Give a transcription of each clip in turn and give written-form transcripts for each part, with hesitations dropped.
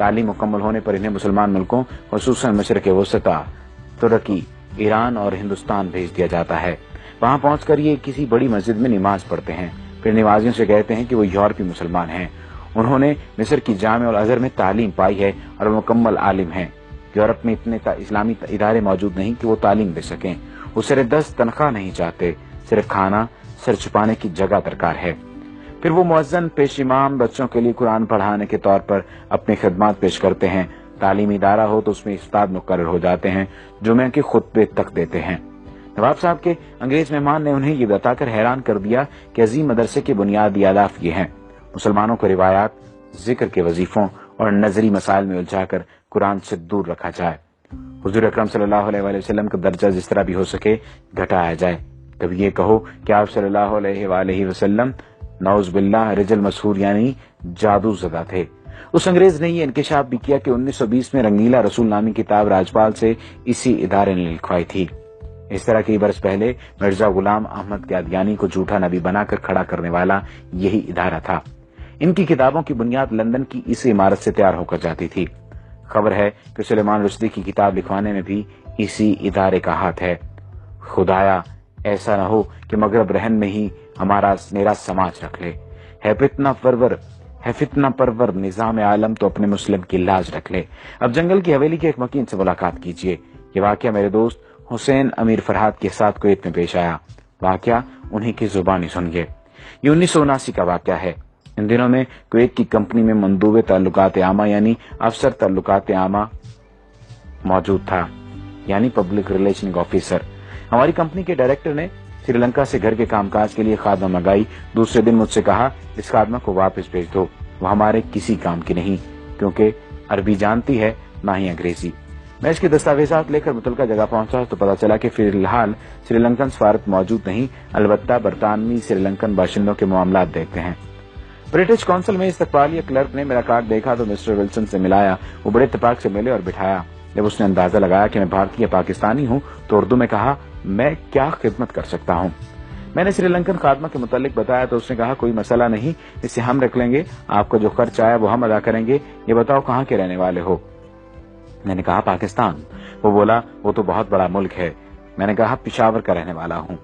تعلیم مکمل ہونے پر انہیں مسلمان ملکوں خصوصاً مشرق وسطی، ترکی، ایران اور ہندوستان بھیج دیا جاتا ہے۔ وہاں پہنچ کر یہ کسی بڑی مسجد میں نماز پڑھتے ہیں، پھر نمازیوں سے کہتے ہیں کہ وہ یورپی مسلمان ہیں۔ انہوں نے مصر کی جامع الازہر میں تعلیم پائی ہے اور وہ مکمل عالم ہیں۔ یورپ میں اتنے اسلامی ادارے موجود نہیں کہ وہ تعلیم دے سکیں۔ وہ سر دست تنخواہ نہیں چاہتے، صرف کھانا، سر چھپانے کی جگہ درکار ہے۔ پھر وہ مؤذن پیش امام بچوں کے لیے قرآن پڑھانے کے طور پر اپنی خدمات پیش کرتے ہیں۔ تعلیمی ادارہ ہو تو اس میں استاد مقرر ہو جاتے ہیں، جمعہ کے خطبے تک دیتے ہیں۔ نواب صاحب کے انگریز مہمان نے انہیں یہ بتا کر حیران کر دیا کہ عظیم مدرسے کے بنیادی اہداف یہ ہیں: مسلمانوں کو روایات، ذکر کے وظیفوں اور نظری مسائل میں الجھا کر قرآن سے دور رکھا جائے۔ حضور اکرم صلی اللہ علیہ وآلہ وسلم کا درجہ جس طرح بھی ہو سکے گھٹایا جائے۔ کبھی یہ کہو کہ آپ صلی اللہ علیہ وآلہ وسلم نعوذ باللہ رجل مسحور یعنی جادو زدہ تھے۔ اس انگریز نے یہ انکشاف بھی کیا کہ 1920 میں رنگیلا رسول نامی کتاب راجپال سے اسی ادارے نے لکھوائی تھی۔ اس طرح کئی برس پہلے مرزا غلام احمد قادیانی کو جھوٹا نبی بنا کر کھڑا کرنے والا یہی ادارہ تھا۔ ان کی کتابوں کی بنیاد لندن کی اس عمارت سے تیار ہو کر جاتی تھی۔ خبر ہے کہ سلیمان رشدی کی کتاب لکھوانے میں بھی اسی ادارے کا ہاتھ ہے۔ خدایا ایسا نہ ہو کہ مغرب رہن میں ہی ہمارا میرا سماج رکھ لے۔ ہے فتنہ پرور نظام عالم تو اپنے مسلم کی لاج رکھ لے۔ اب جنگل کی حویلی کے ایک مکین سے ملاقات کیجیے۔ یہ واقعہ میرے دوست حسین امیر فرحات کے ساتھ کویت میں پیش آیا۔ واقعہ انہی کی زبانی سنیے۔ یہ 1979 کا واقعہ ہے۔ ان دنوں میں کویت کی کمپنی میں مندوب تعلقات عامہ یعنی افسر تعلقات عامہ موجود تھا، یعنی پبلک ریلیشن آفیسر۔ ہماری کمپنی کے ڈائریکٹر نے سری لنکا سے گھر کے کام کاج کے لیے خادمہ منگائی۔ دوسرے دن مجھ سے کہا اس خادمہ کو واپس بھیج دو، وہ ہمارے کسی کام کی نہیں، کیونکہ عربی جانتی ہے نہ ہی انگریزی۔ میں اس کے دستاویزات لے کر متعلقہ جگہ پہنچا تو پتا چلا کہ فی الحال سری لنکن سفارت موجود نہیں، البتہ برطانوی سری لنکن باشندوں کے معاملات دیکھتے ہیں۔ برٹش کونسل میں استقبالیہ کلرک نے میرا کارڈ دیکھا تو مسٹر ولسن سے ملایا۔ وہ بڑے اتفاق سے ملے اور بٹھایا۔ جب اس نے اندازہ لگایا کہ میں بھارتی یا پاکستانی ہوں تو اردو میں کہا، میں کیا خدمت کر سکتا ہوں؟ میں نے سری لنکن خادمہ کے متعلق بتایا تو اس نے کہا، کوئی مسئلہ نہیں، اسے ہم رکھ لیں گے، آپ کا جو خرچ آیا وہ ہم ادا کریں گے۔ یہ بتاؤ کہاں کے رہنے والے ہو؟ میں نے کہا پاکستان۔ وہ بولا وہ تو بہت بڑا ملک ہے۔ میں نے کہا پشاور کا رہنے والا ہوں۔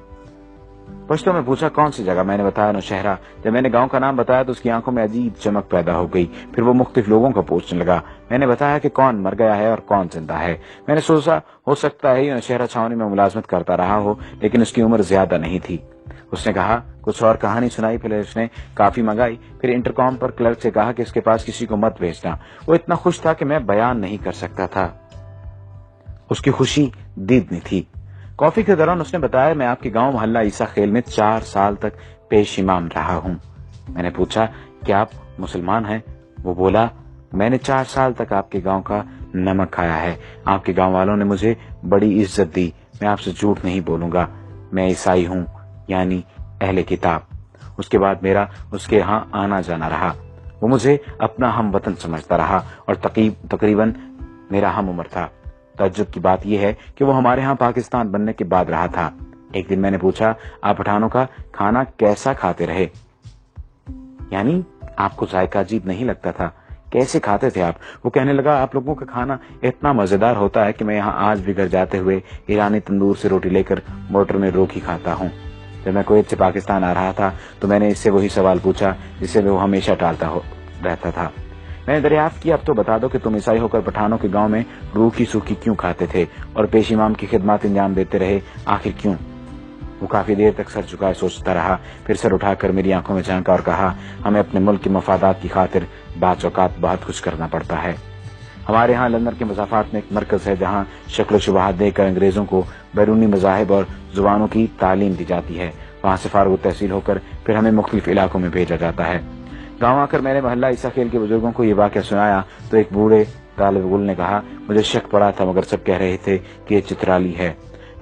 پشتو میں پوچھا کون سی جگہ؟ میں نے بتایا نوشہرہ۔ جب میں نے گاؤں کا نام بتایا تو اس کی آنکھوں میں عجیب چمک پیدا ہو گئی۔ پھر وہ مختلف لوگوں کو پوچھنے لگا۔ میں نے بتایا کہ کون مر گیا ہے اور کون زندہ ہے۔ میں نے سوچا ہو سکتا ہے یہ نوشہرہ چھاونی میں ملازمت کرتا رہا ہو، لیکن اس کی عمر زیادہ نہیں تھی۔ اس نے کہا کچھ اور کہانی سنائی، پھر اس نے کافی منگائی، پھر انٹرکام پر کلرک سے کہا کہ اس کے پاس کسی کو مت بھیجنا۔ وہ اتنا خوش تھا کہ میں بیان نہیں کر سکتا تھا۔ اس کی خوشی دیدنی تھی۔ کافی کے دوران اس نے بتایا میں آپ کے گاؤں محلہ عیسیٰ خیل میں 4 سال تک پیش امام رہا ہوں۔ میں نے پوچھا کیا آپ مسلمان ہیں؟ وہ بولا میں نے 4 سال تک آپ کے گاؤں کا نمک کھایا ہے۔ آپ کے گاؤں والوں نے مجھے بڑی عزت دی۔ میں آپ سے جھوٹ نہیں بولوں گا، میں عیسائی ہوں، یعنی اہل کتاب۔ اس کے بعد میرا اس کے ہاں آنا جانا رہا۔ وہ مجھے اپنا ہم وطن سمجھتا رہا اور تقریباً میرا ہم عمر تھا۔ تعجب کی بات یہ ہے کہ وہ ہمارے ہاں پاکستان بننے کے بعد رہا تھا۔ ایک دن میں نے پوچھا آپ پٹھانوں کا کھانا کیسا کھاتے رہے؟ یعنی آپ کو ذائقہ عجیب نہیں لگتا تھا؟ کیسے کھاتے تھے آپ؟ وہ کہنے لگا آپ لوگوں کا کھانا اتنا مزیدار ہوتا ہے کہ میں یہاں آج بھی گھر جاتے ہوئے ایرانی تندور سے روٹی لے کر موٹر میں روکی کھاتا ہوں۔ جب میں کویت سے پاکستان آ رہا تھا تو میں نے اس سے وہی سوال پوچھا جسے وہ ہمیشہ ٹالتا رہتا تھا۔ میں نے دریافت کیا اب تو بتا دو کہ تم عیسائی ہو کر پٹھانوں کے گاؤں میں روکھی سوکھی کیوں کھاتے تھے اور پیش امام کی خدمات انجام دیتے رہے، آخر کیوں؟ وہ کافی دیر تک سر جھکائے سوچتا رہا، پھر سر اٹھا کر میری آنکھوں میں جھانکا اور کہا ہمیں اپنے ملک کے مفادات کی خاطر بعض اوقات بہت کچھ کرنا پڑتا ہے۔ ہمارے ہاں لندن کے مضافات میں ایک مرکز ہے جہاں شکل و شبہات دے کر انگریزوں کو بیرونی مذاہب اور زبانوں کی تعلیم دی جاتی ہے۔ وہاں سے فارغ التحصیل ہو کر پھر ہمیں مختلف علاقوں میں بھیجا جاتا ہے۔ گاؤں آ کر میں نے محلہ عیسیٰ خیل کے بزرگوں کو یہ واقعہ سنایا تو ایک بوڑھے طالب علم نے کہا مجھے شک پڑا تھا مگر سب کہہ رہے تھے کہ یہ چترالی ہے۔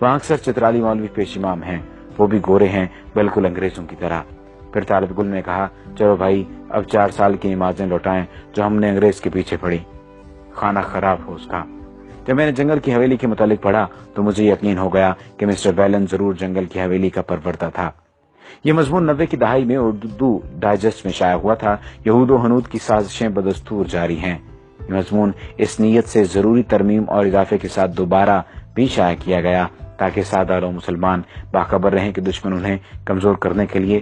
وہاں اکثر چترالی مولوی پیش امام ہیں، وہ بھی گورے ہیں بالکل انگریزوں کی طرح۔ پھر طالب علم نے کہا چلو بھائی اب 4 سال کی نمازیں لوٹائیں جو ہم نے انگریز کے پیچھے پڑھی، کھانا خراب ہو اس کا۔ جب میں نے جنگل کی حویلی کے متعلق پڑھا تو مجھے یقین ہو گیا کہ مسٹر بیلن ضرور جنگل کی حویلی کا پروردہ تھا۔ یہ مضمون 90 کی دہائی میں اردو ڈائجسٹ میں شائع ہوا تھا۔ یہود و ہنود کی سازشیں بدستور جاری ہیں۔ یہ مضمون اس نیت سے ضروری ترمیم اور اضافے کے ساتھ دوبارہ بھی شائع کیا گیا تاکہ سادہ لوگ مسلمان باخبر رہیں کہ دشمن انہیں کمزور کرنے کے لیے